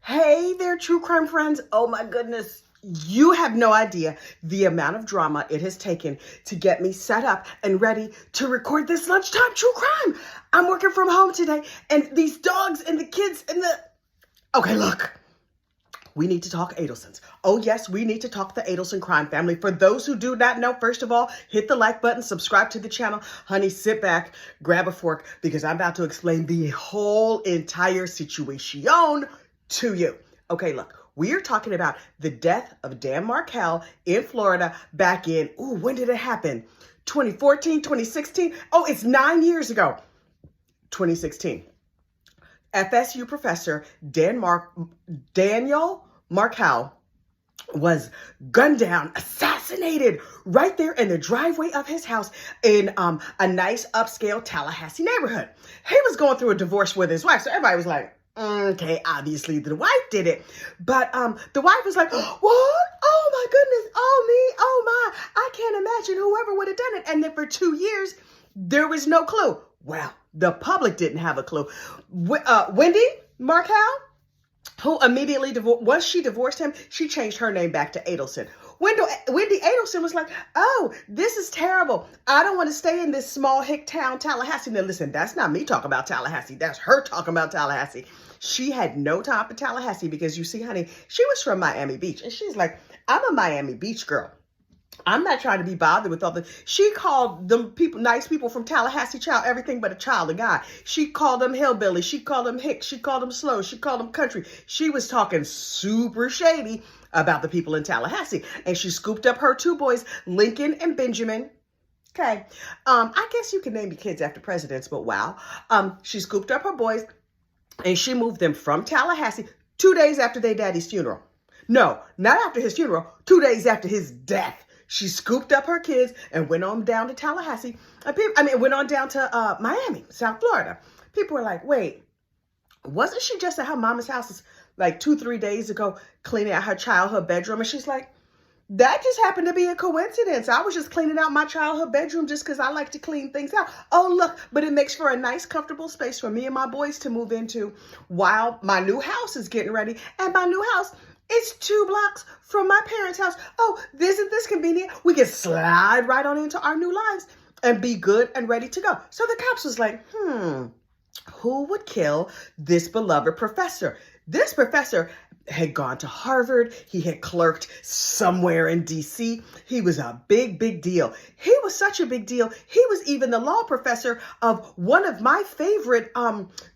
Hey there, true crime friends. Oh my goodness. You have no idea the amount of drama it has taken to get me set up and ready to record this lunchtime true crime. I'm working from home today, and these dogs and the kids and the... Okay, look. We need to talk Adelsons. Oh yes, we need to talk the Adelson crime family. For those who do not know, first of all, hit the like button, subscribe to the channel. Honey, sit back, grab a fork, because I'm about to explain the whole entire situation to you. Okay, look, we are talking about the death of Dan Markel in Florida back in, when did it happen? 2014, 2016? Oh, it's 9 years ago. 2016. FSU professor Daniel Markel was gunned down, assassinated right there in the driveway of his house in a nice upscale Tallahassee neighborhood. He was going through a divorce with his wife, so everybody was like, okay, obviously the wife did it. But the wife was like, what? Oh my goodness, oh me, oh my, I can't imagine whoever would have done it. And then for 2 years, there was no clue. Well, the public didn't have a clue. Wendy Markel, who immediately once she divorced him, she changed her name back to Adelson. Wendy Adelson was like, oh, this is terrible. I don't want to stay in this small hick town, Tallahassee. Now listen, that's not me talking about Tallahassee. That's her talking about Tallahassee. She had no time for Tallahassee because you see, honey, she was from Miami Beach. And she's like, I'm a Miami Beach girl. I'm not trying to be bothered with all the... She called them people, nice people from Tallahassee, child, everything but a child of God. She called them hillbilly. She called them hick. She called them slow. She called them country. She was talking super shady about the people in Tallahassee. And she scooped up her two boys, Lincoln and Benjamin. Okay. I guess you can name your kids after presidents, but wow. She scooped up her boys and she moved them from Tallahassee 2 days after their daddy's funeral. No, not after his funeral, 2 days after his death. She scooped up her kids and went on down to Tallahassee. Went on down to Miami, South Florida. People were like, wait, wasn't she just at her mama's house like 2-3 days ago cleaning out her childhood bedroom? And she's like, that just happened to be a coincidence. I was just cleaning out my childhood bedroom just because I like to clean things out. Oh, look, but it makes for a nice, comfortable space for me and my boys to move into while my new house is getting ready. And my new house, it's 2 blocks from my parents' house. Oh, isn't this convenient? We can slide right on into our new lives and be good and ready to go. So the cops was like, who would kill this beloved professor? This professor had gone to Harvard. He had clerked somewhere in DC. He was a big, big deal. He was such a big deal. He was even the law professor of one of my favorite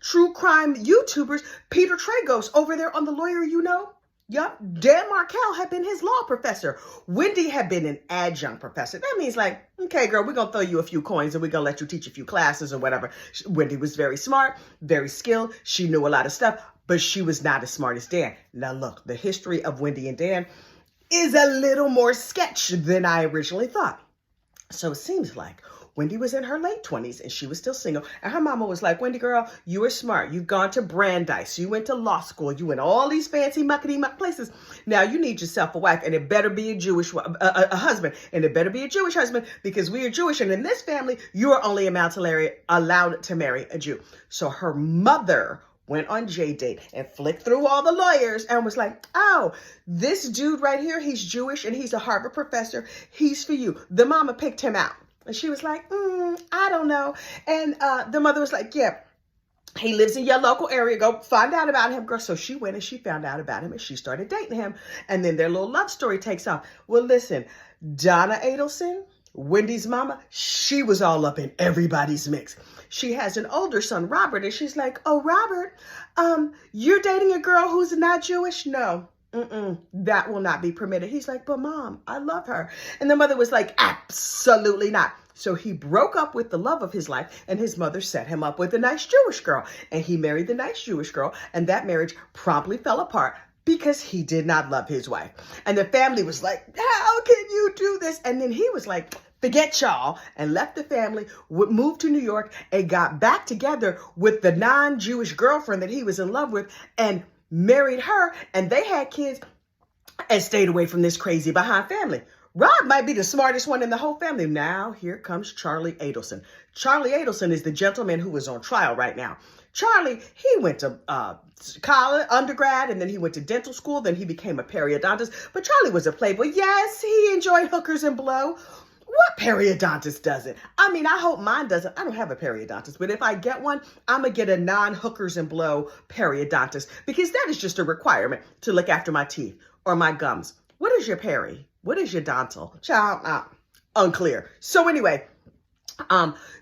true crime YouTubers, Peter Tragos, over there on The Lawyer You Know. Yup, Dan Markel had been his law professor. Wendy had been an adjunct professor. That means like, okay, girl, we're going to throw you a few coins and we're going to let you teach a few classes or whatever. Wendy was very smart, very skilled. She knew a lot of stuff, but she was not as smart as Dan. Now look, the history of Wendy and Dan is a little more sketch than I originally thought. So it seems like Wendy was in her late 20s and she was still single. And her mama was like, Wendy, girl, you were smart. You've gone to Brandeis. You went to law school. You went all these fancy muckety-muck places. Now you need yourself a wife, and it better be a Jewish a husband. And it better be a Jewish husband because we are Jewish. And in this family, you are only allowed to marry a Jew. So her mother went on J-Date and flicked through all the lawyers and was like, oh, this dude right here, he's Jewish and he's a Harvard professor. He's for you. The mama picked him out. And she was like, I don't know. And the mother was like, yeah, he lives in your local area. Go find out about him, girl. So she went and she found out about him and she started dating him. And then their little love story takes off. Well, listen, Donna Adelson, Wendy's mama, she was all up in everybody's mix. She has an older son, Robert, and she's like, oh, Robert, you're dating a girl who's not Jewish? No. That will not be permitted. He's like, but mom, I love her. And the mother was like, absolutely not. So he broke up with the love of his life and his mother set him up with a nice Jewish girl. And he married the nice Jewish girl. And that marriage promptly fell apart because he did not love his wife. And the family was like, how can you do this? And then he was like, forget y'all, and left the family, moved to New York and got back together with the non-Jewish girlfriend that he was in love with and married her, and they had kids and stayed away from this crazy behind family. Rob might be the smartest one in the whole family. Now, here comes Charlie Adelson. Charlie Adelson is the gentleman who is on trial right now. Charlie, he went to college, undergrad, and then he went to dental school. Then he became a periodontist. But Charlie was a playboy. Yes, he enjoyed hookers and blow. What periodontist doesn't? I mean, I hope mine doesn't. I don't have a periodontist, but if I get one, I'm going to get a non-hookers and blow periodontist because that is just a requirement to look after my teeth or my gums. What is your peri? What is your dental? Child, unclear. So anyway,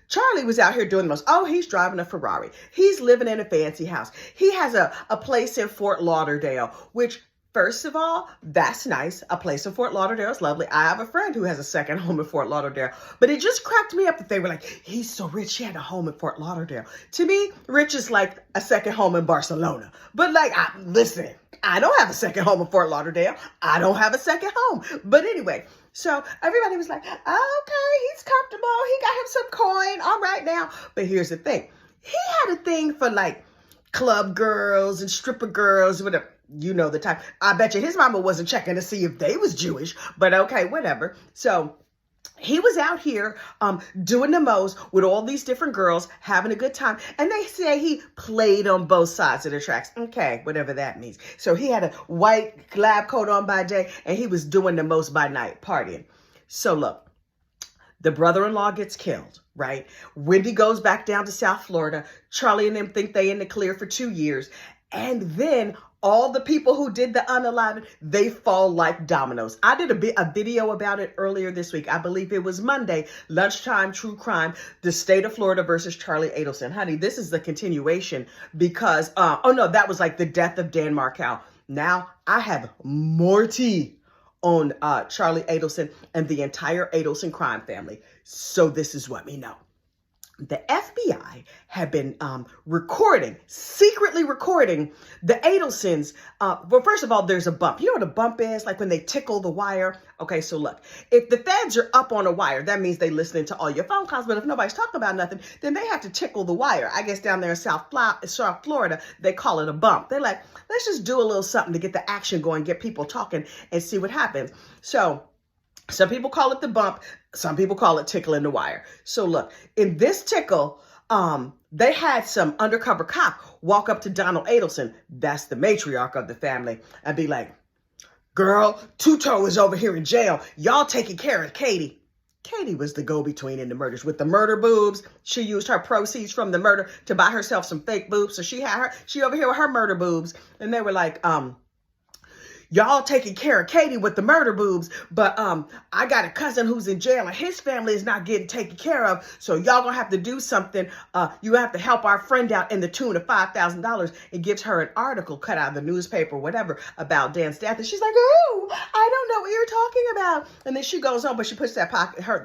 Charlie was out here doing the most. Oh, he's driving a Ferrari. He's living in a fancy house. He has a place in Fort Lauderdale, which, first of all, that's nice. A place in Fort Lauderdale is lovely. I have a friend who has a second home in Fort Lauderdale, but it just cracked me up that they were like, he's so rich, he had a home in Fort Lauderdale. To me, rich is like a second home in Barcelona. But like, listen, I don't have a second home in Fort Lauderdale. I don't have a second home. But anyway, so everybody was like, oh, okay, he's comfortable. He got him some coin. All right now. But here's the thing. He had a thing for like club girls and stripper girls, whatever. You know the type. I bet you his mama wasn't checking to see if they was Jewish, but okay, whatever. So he was out here doing the most with all these different girls, having a good time. And they say he played on both sides of the tracks. Okay, whatever that means. So he had a white lab coat on by day and he was doing the most by night, partying. So look, the brother-in-law gets killed, right? Wendy goes back down to South Florida. Charlie and them think they in the clear for 2 years. And then all the people who did the unaliving, they fall like dominoes. I did a video about it earlier this week. I believe it was Monday, lunchtime, true crime, the state of Florida versus Charlie Adelson. Honey, this is the continuation because, oh no, that was like the death of Dan Markel. Now I have more tea on Charlie Adelson and the entire Adelson crime family. So this is what we know. The FBI had been secretly recording the Adelsons. Well, first of all, there's a bump. You know what a bump is? Like when they tickle the wire. Okay, so look, if the feds are up on a wire, that means they listening to all your phone calls. But if nobody's talking about nothing, then they have to tickle the wire. I guess down there in South Florida, they call it a bump. They're like, let's just do a little something to get the action going, get people talking and see what happens. So some people call it the bump. Some people call it tickling the wire. So look, in this tickle, they had some undercover cop walk up to Donald Adelson, that's the matriarch of the family, and be like, girl, Tuto is over here in jail. Y'all taking care of Katie. Katie was the go-between in the murders with the murder boobs. She used her proceeds from the murder to buy herself some fake boobs. So she over here with her murder boobs. And they were like, y'all taking care of Katie with the murder boobs, but I got a cousin who's in jail and his family is not getting taken care of. So y'all gonna have to do something. You have to help our friend out in the tune of $5,000. It gives her an article cut out of the newspaper, whatever, about Dan's death. And she's like, oh, I don't know what you're talking about. And then she goes on, but she puts that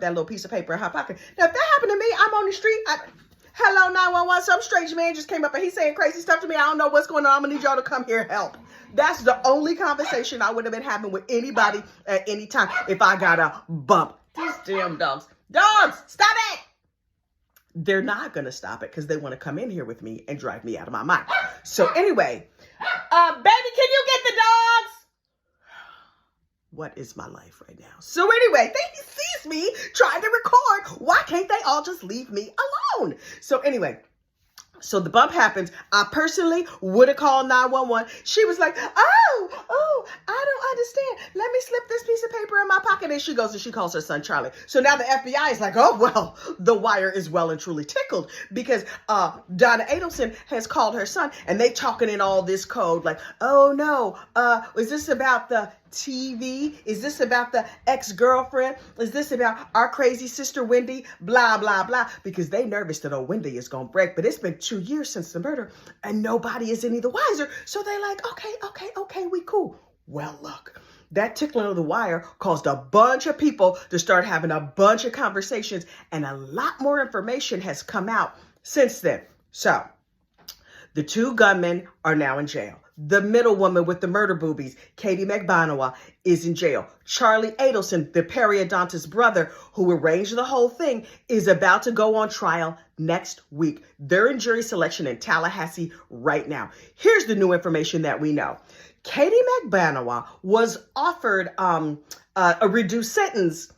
little piece of paper in her pocket. Now, if that happened to me, I'm on the street. Hello, 911. Some strange man just came up and he's saying crazy stuff to me. I don't know what's going on. I'm gonna need y'all to come here and help. That's the only conversation I would have been having with anybody at any time if I got a bump. These damn dogs. Dogs, stop it! They're not going to stop it because they want to come in here with me and drive me out of my mind. So anyway, baby, can you get the dogs? What is my life right now? So anyway, they sees me trying to record. Why can't they all just leave me alone? So anyway, so the bump happens. I personally would have called 911. She was like, oh, I don't understand. Let me slip this piece of paper in my pocket. And she goes and she calls her son, Charlie. So now the FBI is like, oh, well, the wire is well and truly tickled because Donna Adelson has called her son and they talking in all this code like, oh, no, is this about the TV? Is this about the ex-girlfriend? Is this about our crazy sister Wendy? Blah, blah, blah. Because they nervous that old Wendy is going to break. But it's been 2 years since the murder and nobody is any the wiser. So they're like, okay, we cool. Well, look, that tickling of the wire caused a bunch of people to start having a bunch of conversations and a lot more information has come out since then. So the two gunmen are now in jail. The middle woman with the murder boobies, Katie McBonowa, is in jail. Charlie Adelson, the periodontist brother who arranged the whole thing, is about to go on trial next week. They're in jury selection in Tallahassee right now. Here's the new information that we know. Katie McBonowa was offered a reduced sentence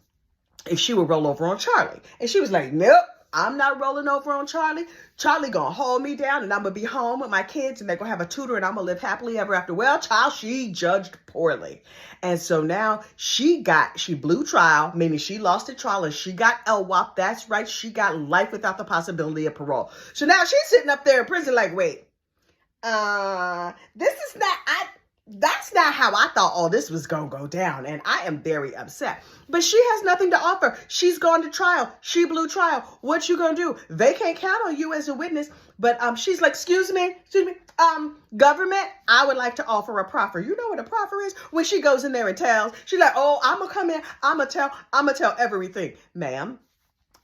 if she would roll over on Charlie. And she was like, nope, I'm not rolling over on Charlie. Charlie gonna hold me down and I'm gonna be home with my kids and they're gonna have a tutor and I'm gonna live happily ever after. Well, child, she judged poorly. And so now she blew trial, meaning she lost the trial and she got LWOP. That's right. She got life without the possibility of parole. So now she's sitting up there in prison like, wait, that's not how I thought all this was going to go down. And I am very upset. But she has nothing to offer. She's gone to trial. She blew trial. What you going to do? They can't count on you as a witness. But she's like, excuse me, government, I would like to offer a proffer. You know what a proffer is? When she goes in there and tells, she's like, oh, I'm going to come in. I'm going to tell everything. Ma'am,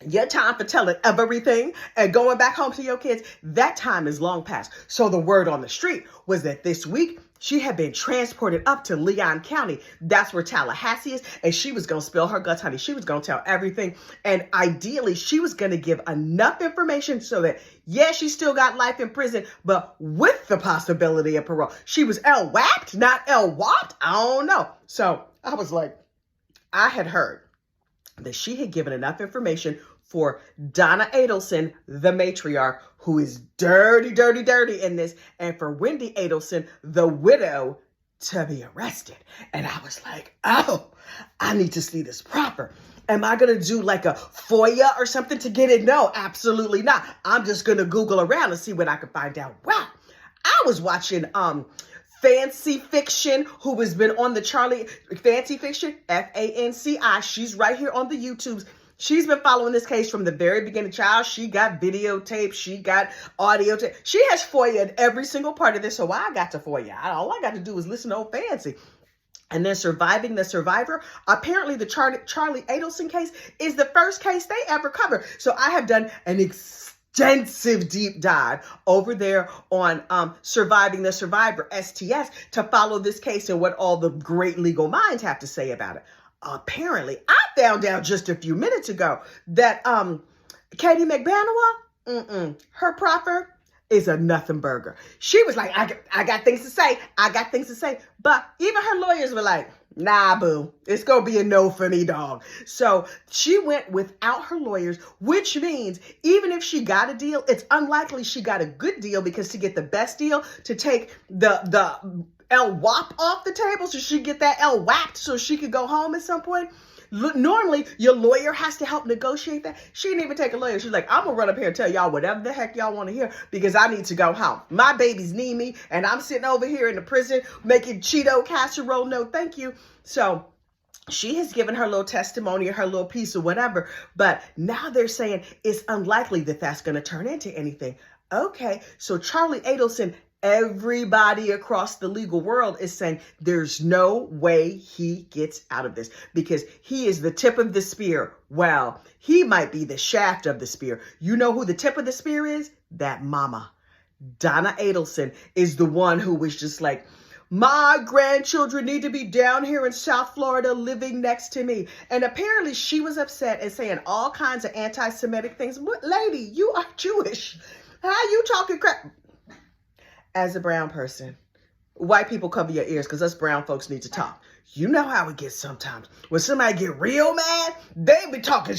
your time for telling everything and going back home to your kids, that time is long past. So the word on the street was that this week, she had been transported up to Leon County. That's where Tallahassee is. And she was going to spill her guts, honey. She was going to tell everything. And ideally, she was going to give enough information so that, yeah, she still got life in prison, but with the possibility of parole. She was LWAP'd, not LWOP'd. I don't know. So I was like, I had heard that she had given enough information for Donna Adelson, the matriarch, who is dirty, dirty, dirty in this, and for Wendy Adelson, the widow, to be arrested. And I was like, oh, I need to see this proper. Am I going to do like a FOIA or something to get it? No, absolutely not. I'm just going to Google around and see what I can find out. Wow. I was watching Fancy Fiction, who has been on the Fancy Fiction, FANCI. She's right here on the YouTubes. She's been following this case from the very beginning. Child, she got videotape. She got audio tape. She has FOIA'd every single part of this. So I got to FOIA. All I got to do is listen to old Fancy. And then Surviving the Survivor. Apparently the Charlie Adelson case is the first case they ever covered. So I have done an extensive deep dive over there on Surviving the Survivor, STS, to follow this case and what all the great legal minds have to say about it. Apparently, I found out just a few minutes ago that Katie McBanowa, her proffer is a nothing burger. She was like, I got things to say. I got things to say. But even her lawyers were like, nah, boo, it's going to be a no for me, dog. So she went without her lawyers, which means even if she got a deal, it's unlikely she got a good deal, because to get the best deal, to take the LWOP off the table so she get that LWAP'd so she could go home at some point. Normally, your lawyer has to help negotiate that. She didn't even take a lawyer. She's like, I'm going to run up here and tell y'all whatever the heck y'all want to hear, because I need to go home. My babies need me, and I'm sitting over here in the prison making Cheeto casserole. No, thank you. So she has given her little testimony, her little piece or whatever, but now they're saying it's unlikely that that's going to turn into anything. Okay, so Charlie Adelson, everybody across the legal world is saying there's no way he gets out of this, because he is the tip of the spear. Well, he might be the shaft of the spear. You know who the tip of the spear is? That mama. Donna Adelson is the one who was just like, my grandchildren need to be down here in South Florida living next to me. And apparently she was upset and saying all kinds of anti-Semitic things. But lady, you are Jewish. How you talking crap? As a brown person, white people cover your ears, because us brown folks need to talk. You know how it gets sometimes. When somebody get real mad, they be talking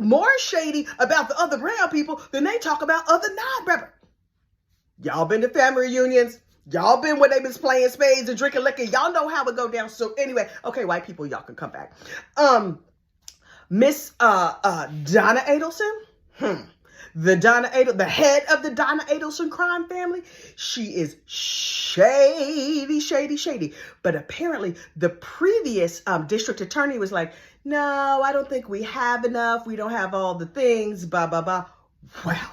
more shady about the other brown people than they talk about other non-brown. Y'all been to family reunions. Y'all been where they been playing spades and drinking liquor. Y'all know how it go down. So anyway, okay, white people, y'all can come back. Miss Donna Adelson, the head of the Donna Adelson crime family, she is shady, shady, shady. But apparently the previous district attorney was like, no, I don't think we have enough. We don't have all the things, blah, blah, blah. Wow.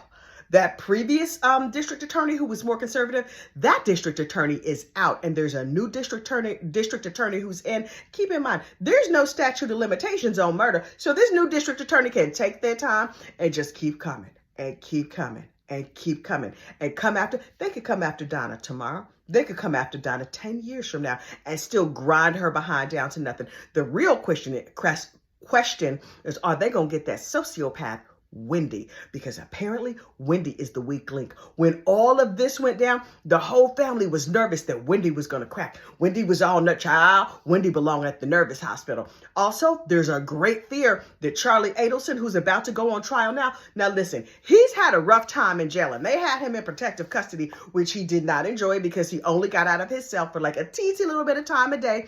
That previous district attorney who was more conservative, that district attorney is out, and there's a new district attorney who's in. Keep in mind, there's no statute of limitations on murder, so this new district attorney can take their time and just keep coming and keep coming and keep coming and come after. They could come after Donna tomorrow. They could come after Donna 10 years from now and still grind her behind down to nothing. The real question is, are they going to get that sociopath Wendy, because apparently Wendy is the weak link. When all of this went down, the whole family was nervous that Wendy was going to crack. Wendy was all nut child. Wendy belonged at the nervous hospital. Also, there's a great fear that Charlie Adelson, who's about to go on trial now listen, he's had a rough time in jail, and they had him in protective custody, which he did not enjoy because he only got out of his cell for like a teensy little bit of time a day.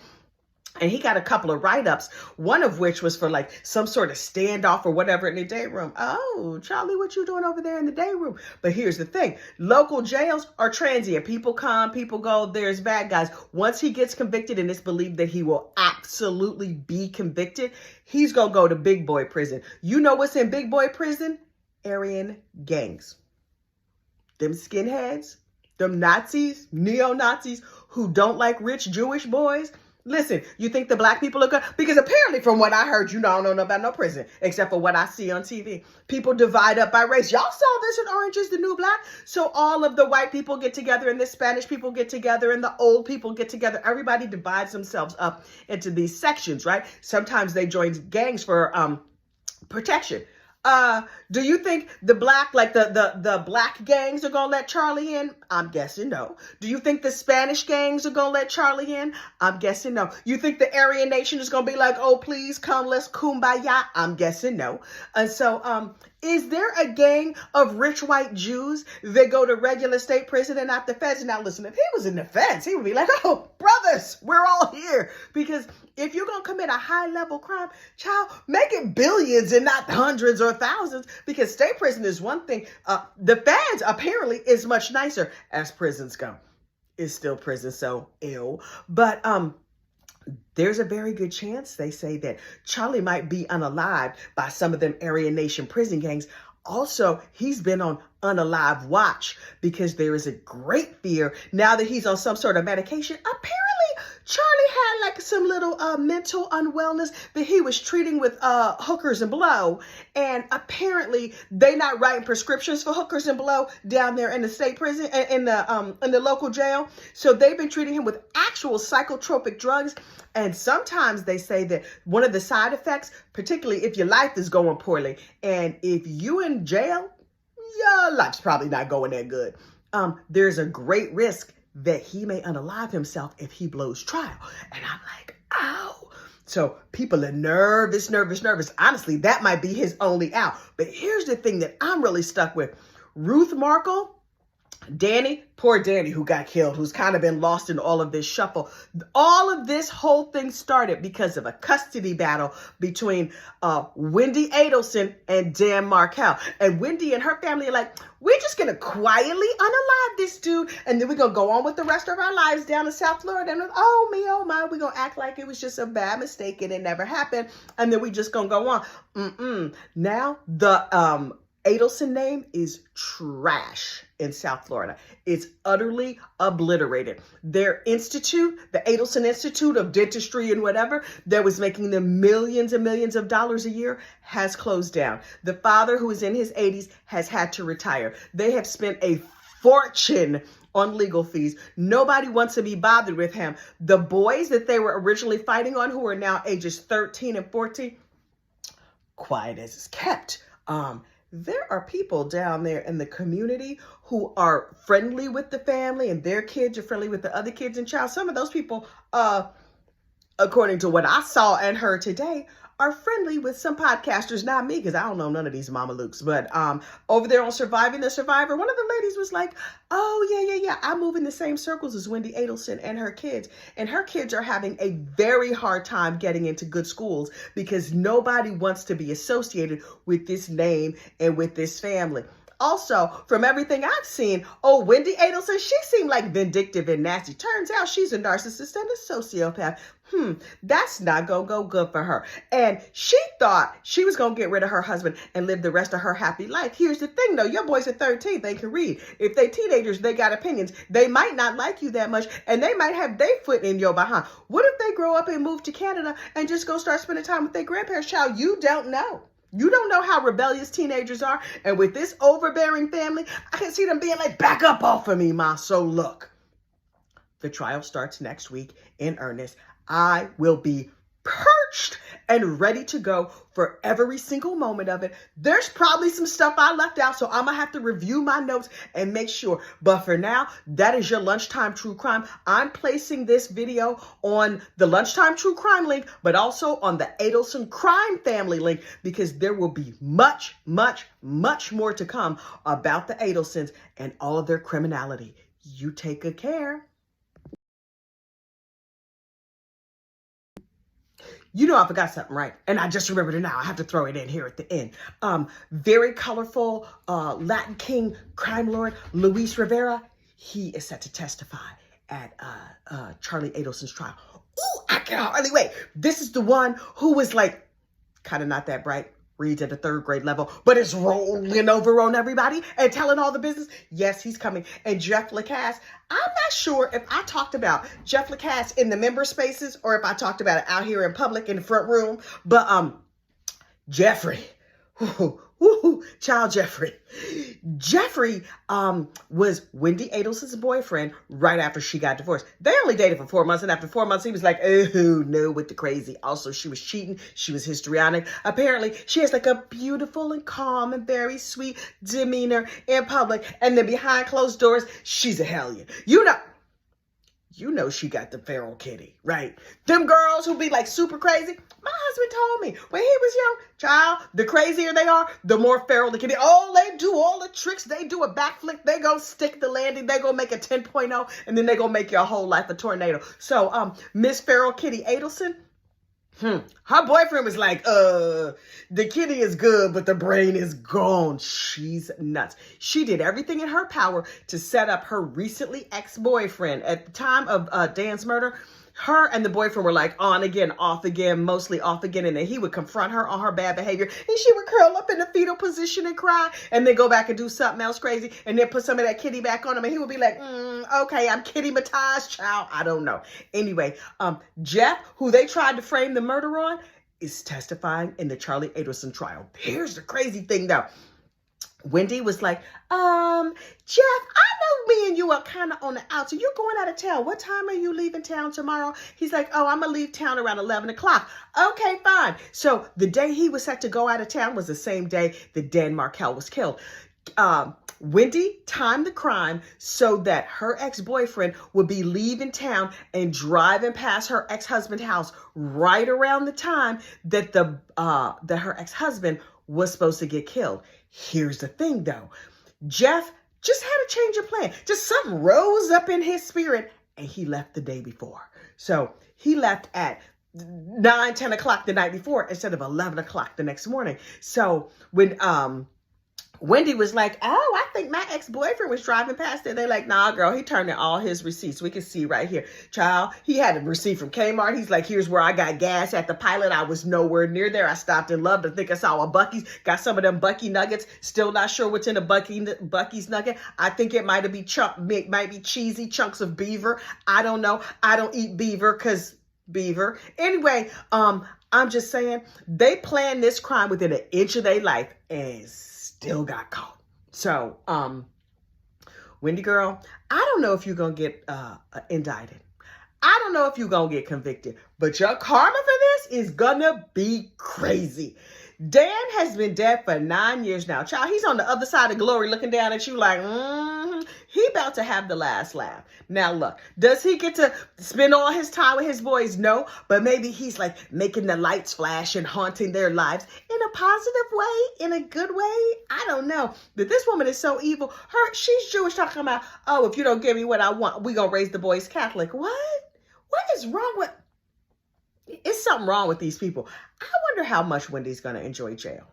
And he got a couple of write-ups, one of which was for like some sort of standoff or whatever in the day room. Oh, Charlie, what you doing over there in the day room? But here's the thing. Local jails are transient. People come, people go. There's bad guys. Once he gets convicted, and it's believed that he will absolutely be convicted, he's going to go to big boy prison. You know what's in big boy prison? Aryan gangs. Them skinheads, them Nazis, neo-Nazis who don't like rich Jewish boys. Listen, you think the black people are good? Because apparently from what I heard, you don't know about no prison, except for what I see on TV. People divide up by race. Y'all saw this in Orange is the New Black? So all of the white people get together and the Spanish people get together and the old people get together. Everybody divides themselves up into these sections, right? Sometimes they join gangs for protection. Do you think the black, like the black gangs are gonna let Charlie in? I'm guessing no. Do you think the Spanish gangs are gonna let Charlie in? I'm guessing no. You think the Aryan Nation is gonna be like, oh, please come, let's kumbaya? I'm guessing no. And so, is there a gang of rich white Jews that go to regular state prison and not the feds? Now, listen, if he was in the feds, he would be like, oh, brothers, we're all here. Because if you're going to commit a high-level crime, child, make it billions and not hundreds or thousands. Because state prison is one thing. The feds, apparently, is much nicer as prisons go. It's still prison, so ew. But there's a very good chance, they say, that Charlie might be unalived by some of them Aryan Nation prison gangs. Also, he's been on unalive watch because there is a great fear now that he's on some sort of medication. Apparently, Charlie had like some little mental unwellness that he was treating with hookers and blow. And apparently, they not writing prescriptions for hookers and blow down there in the state prison, in the local jail. So they've been treating him with actual psychotropic drugs. And sometimes they say that one of the side effects, particularly if your life is going poorly, and if you in jail, your life's probably not going that good. There's a great risk that he may unalive himself if he blows trial. And I'm like, ow. So people are nervous. Honestly, that might be his only out. But here's the thing that I'm really stuck with. Ruth Markle, Danny, poor Danny who got killed, who's kind of been lost in all of this shuffle. All of this whole thing started because of a custody battle between Wendy Adelson and Dan Markel. And Wendy and her family are like, we're just going to quietly unalive this dude, and then we're going to go on with the rest of our lives down in South Florida. And oh me, oh my, we're going to act like it was just a bad mistake and it never happened. And then we just going to go on. Now the Adelson name is trash in South Florida. It's utterly obliterated. Their institute, the Adelson Institute of Dentistry and whatever, that was making them millions and millions of dollars a year, has closed down. The father, who is in his 80s, has had to retire. They have spent a fortune on legal fees. Nobody wants to be bothered with him. The boys that they were originally fighting on, who are now ages 13 and 14, quiet as it's kept. There are people down there in the community who are friendly with the family, and their kids are friendly with the other kids and child. Some of those people, according to what I saw and heard today, are friendly with some podcasters, not me, because I don't know none of these Mama Lukes. But over there on Surviving the Survivor, one of the ladies was like, oh, yeah, I move in the same circles as Wendy Adelson and her kids. And her kids are having a very hard time getting into good schools because nobody wants to be associated with this name and with this family. Also, from everything I've seen, Wendy Adelson, she seemed like vindictive and nasty. Turns out she's a narcissist and a sociopath. That's not going to go good for her. And she thought she was going to get rid of her husband and live the rest of her happy life. Here's the thing, though. Your boys are 13. They can read. If they teenagers, they got opinions. They might not like you that much, and they might have their foot in your behind. What if they grow up and move to Canada and just go start spending time with their grandparents? Child, you don't know. You don't know how rebellious teenagers are. And with this overbearing family, I can see them being like, back up off of me, ma. So look, the trial starts next week in earnest. I will be perched and ready to go for every single moment of it. There's probably some stuff I left out, so I'm going to have to review my notes and make sure. But for now, that is your Lunchtime True Crime. I'm placing this video on the Lunchtime True Crime link, but also on the Adelson Crime Family link, because there will be much, much, much more to come about the Adelsons and all of their criminality. You take good care. You know I forgot something, right? And I just remembered it now. I have to throw it in here at the end. Very colorful Latin King crime lord Luis Rivera. He is set to testify at Charlie Adelson's trial. Ooh, I can hardly wait. This is the one who was like kind of not that bright. Reads at the 3rd grade level, but is rolling over on everybody and telling all the business. Yes, he's coming. And Jeff Lacasse, I'm not sure if I talked about Jeff Lacasse in the member spaces or if I talked about it out here in public in the front room, but Jeffrey, child Jeffrey. Jeffrey was Wendy Adelson's boyfriend right after she got divorced. They only dated for 4 months, and after 4 months, he was like, oh, no, with the crazy. Also, she was cheating. She was histrionic. Apparently, she has like a beautiful and calm and very sweet demeanor in public, and then behind closed doors, she's a hellion. You know she got the feral kitty, right? Them girls who be like super crazy. My husband told me when he was young, child, the crazier they are, the more feral the kitty. Oh, they do all the tricks. They do a backflip. They go stick the landing. They go make a 10.0, and then they go make your whole life a tornado. So, Miss Feral Kitty Adelson, her boyfriend was like, the kitty is good, but the brain is gone. She's nuts. She did everything in her power to set up her recently ex-boyfriend. At the time of Dan's murder, her and the boyfriend were like on again, off again, mostly off again. And then he would confront her on her bad behavior. And she would curl up in the fetal position and cry. And then go back and do something else crazy. And then put some of that kitty back on him. And he would be like, okay, I'm kitty Mataz, child. I don't know. Anyway, Jeff, who they tried to frame the murder on, is testifying in the Charlie Adelson trial. Here's the crazy thing, though. Wendy was like, Jeff, I know me and you are kind of on the outs. So you're going out of town. What time are you leaving town tomorrow? He's like, oh, I'm going to leave town around 11 o'clock. Okay, fine. So the day he was set to go out of town was the same day that Dan Markel was killed. Wendy timed the crime so that her ex-boyfriend would be leaving town and driving past her ex-husband's house right around the time that that her ex-husband was supposed to get killed. Here's the thing, though. Jeff just had a change of plan. Just something rose up in his spirit, and he left the day before. So he left at 9, 10 o'clock the night before instead of 11 o'clock the next morning. So when Wendy was like, oh, I think my ex-boyfriend was driving past there. They're like, nah, girl, he turned in all his receipts. We can see right here. Child, he had a receipt from Kmart. He's like, here's where I got gas at the Pilot. I was nowhere near there. I stopped and loved. I think I saw a Buc-ee's. Got some of them Buc-ee nuggets. Still not sure what's in a Buc-ee's nugget. I think it might be cheesy chunks of beaver. I don't know. I don't eat beaver because beaver. Anyway, I'm just saying they planned this crime within an inch of their life and still got caught. So, Wendy girl, I don't know if you're going to get indicted. I don't know if you're going to get convicted, but your karma for this is going to be crazy. Dan has been dead for 9 years now. Child, he's on the other side of glory looking down at you like, he about to have the last laugh. Now, look, does he get to spend all his time with his boys? No, but maybe he's like making the lights flash and haunting their lives in a positive way, in a good way. I don't know. But this woman is so evil. She's Jewish talking about, oh, if you don't give me what I want, we going to raise the boys Catholic. What? What is wrong with... It's something wrong with these people. I wonder how much Wendy's going to enjoy jail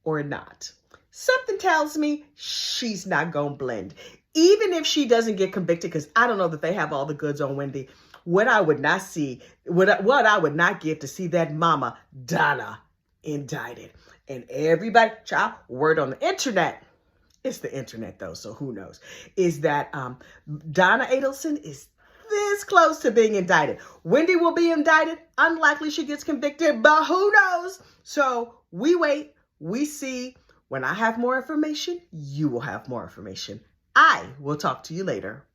or not. Something tells me she's not going to blend. Even if she doesn't get convicted, because I don't know that they have all the goods on Wendy. What I would not see, what I would not give to see that mama, Donna, indicted. And everybody, child, word on the internet. It's the internet, though, so who knows? Is that Donna Adelson is this close to being indicted. Wendy will be indicted. Unlikely she gets convicted, but who knows? So we wait, we see. When I have more information, you will have more information. I will talk to you later.